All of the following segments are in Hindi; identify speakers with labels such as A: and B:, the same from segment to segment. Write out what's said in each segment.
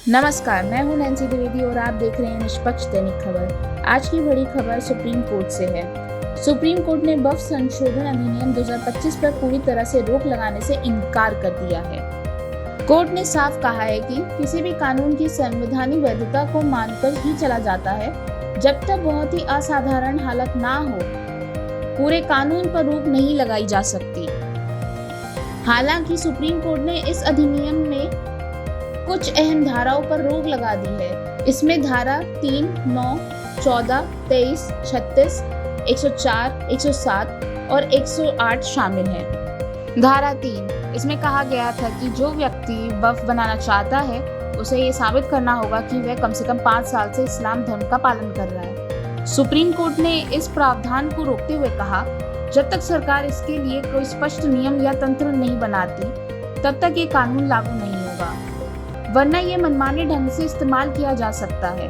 A: नमस्कार, मैं हूं नैन्सी द्विवेदी और आप देख रहे हैं निष्पक्ष दैनिक खबर। आज की बड़ी खबर सुप्रीम कोर्ट से है। सुप्रीम कोर्ट ने वक्फ संशोधन अधिनियम 2025 पर पूरी तरह से रोक लगाने से इनकार कर दिया है। कोर्ट ने साफ कहा है कि किसी भी कानून की संवैधानिक वैधता को मानकर ही चला जाता है जब तक बहुत ही असाधारण हालत ना हो, पूरे कानून पर रोक नहीं लगाई जा सकती। हालांकि सुप्रीम कोर्ट ने इस अधिनियम में कुछ अहम धाराओं पर रोक लगा दी है। इसमें धारा 3, 9, 14, 23, 36, 104, 107 और 108 शामिल हैं। धारा 3, इसमें कहा गया था कि जो व्यक्ति वक्फ बनाना चाहता है उसे ये साबित करना होगा कि वह कम से कम 5 साल से इस्लाम धर्म का पालन कर रहा है। सुप्रीम कोर्ट ने इस प्रावधान को रोकते हुए कहा, जब तक सरकार इसके लिए कोई स्पष्ट नियम या तंत्र नहीं बनाती तब तक ये कानून लागू नहीं होगा, वरना ये मनमाने ढंग से इस्तेमाल किया जा सकता है।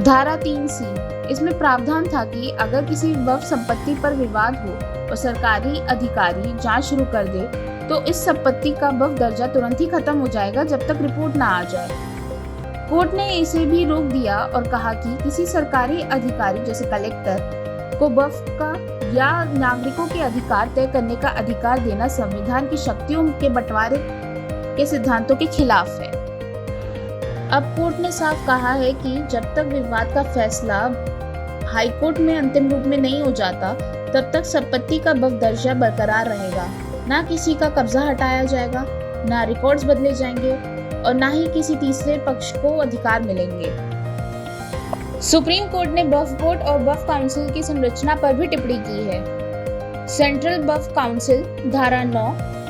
A: धारा 3C, इसमें प्रावधान था कि अगर किसी वक्फ संपत्ति पर विवाद हो और सरकारी अधिकारी जांच शुरू कर दे तो इस संपत्ति का वक्फ दर्जा तुरंत ही खत्म हो जाएगा जब तक रिपोर्ट ना आ जाए। कोर्ट ने इसे भी रोक दिया और कहा कि किसी सरकारी अधिकारी जैसे कलेक्टर को वक्फ का या नागरिकों के अधिकार तय करने का अधिकार देना संविधान की शक्तियों के बंटवारे के सिद्धांतों के खिलाफ है। अब कोर्ट ने साफ कहा है कि जब तक विवाद का फैसला हाईकोर्ट में अंतिम रूप में नहीं हो जाता तब तक संपत्ति का वक्फ दर्जा बरकरार रहेगा। ना किसी का कब्जा हटाया जाएगा, ना रिकॉर्ड्स बदले जाएंगे और ना ही किसी तीसरे पक्ष को अधिकार मिलेंगे। सुप्रीम कोर्ट ने वक्फ बोर्ड और वक्फ काउंसिल की संरचना पर भी टिप्पणी की है। सेंट्रल वक्फ काउंसिल धारा 9,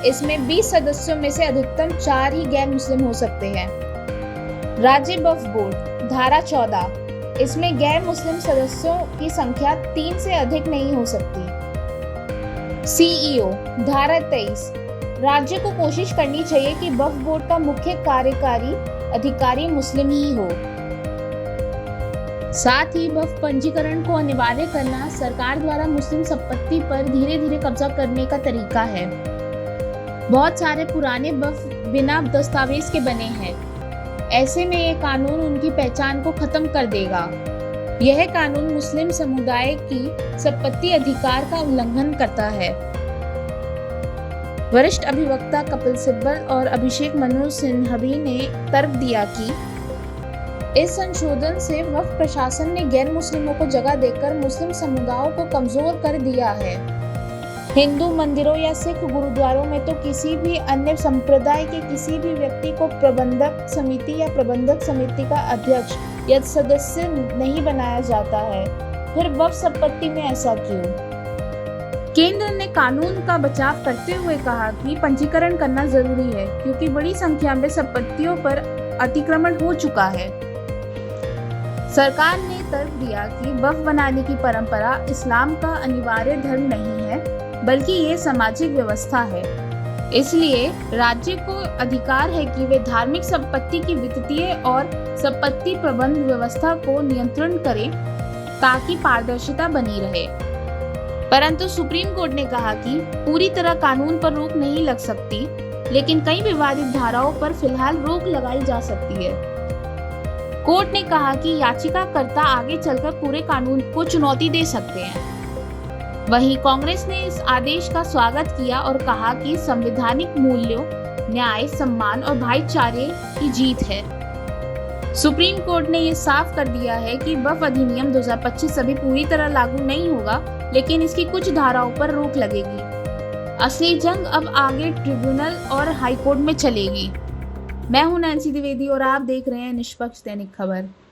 A: इसमें 20 सदस्यों में से अधिकतम 4 ही गैर मुस्लिम हो सकते हैं। राज्य वक्फ बोर्ड धारा 14, इसमें गैर मुस्लिम सदस्यों की संख्या 3 से अधिक नहीं हो सकती। सीईओ धारा 23, राज्य को कोशिश करनी चाहिए कि वक्फ बोर्ड का मुख्य कार्यकारी अधिकारी मुस्लिम ही हो। साथ ही वक्फ पंजीकरण को अनिवार्य करना सरकार द्वारा मुस्लिम संपत्ति पर धीरे धीरे कब्जा करने का तरीका है। बहुत सारे पुराने वक्फ बिना दस्तावेज के बने हैं। ऐसे में ये कानून उनकी पहचान को खत्म कर देगा। यह कानून मुस्लिम समुदाय की संपत्ति अधिकार का उल्लंघन करता है। वरिष्ठ अधिवक्ता कपिल सिब्बल और अभिषेक मनु सिंघवी ने तर्क दिया कि इस संशोधन से वक्फ प्रशासन ने गैर मुस्लिमों को जगह देकर मुस्लिम समुदायों को कमजोर कर दिया है। हिंदू मंदिरों या सिख गुरुद्वारों में तो किसी भी अन्य संप्रदाय के किसी भी व्यक्ति को प्रबंधक समिति या प्रबंधक समिति का अध्यक्ष या सदस्य नहीं बनाया जाता है, फिर वक्फ संपत्ति में ऐसा क्यों? केंद्र ने कानून का बचाव करते हुए कहा कि पंजीकरण करना जरूरी है क्योंकि बड़ी संख्या में संपत्तियों पर अतिक्रमण हो चुका है। सरकार ने तर्क दिया कि वक्फ बनाने की परंपरा इस्लाम का अनिवार्य धर्म नहीं है बल्कि ये सामाजिक व्यवस्था है। इसलिए राज्य को अधिकार है कि वे धार्मिक संपत्ति की वित्तीय और संपत्ति प्रबंध व्यवस्था को नियंत्रण करें ताकि पारदर्शिता बनी रहे। परंतु सुप्रीम कोर्ट ने कहा कि पूरी तरह कानून पर रोक नहीं लग सकती, लेकिन कई विवादित धाराओं पर फिलहाल रोक लगाई जा सकती है। कोर्ट ने कहा कि याचिकाकर्ता आगे चलकर पूरे कानून को चुनौती दे सकते हैं। वहीं कांग्रेस ने इस आदेश का स्वागत किया और कहा कि संवैधानिक मूल्यों, न्याय, सम्मान और भाईचारे की जीत है। सुप्रीम कोर्ट ने ये साफ कर दिया है कि वक्फ अधिनियम 2025 अभी पूरी तरह लागू नहीं होगा, लेकिन इसकी कुछ धाराओं पर रोक लगेगी। असली जंग अब आगे ट्रिब्यूनल और हाईकोर्ट में चलेगी। मैं हूं नैन्सी द्विवेदी और आप देख रहे हैं निष्पक्ष दैनिक खबर।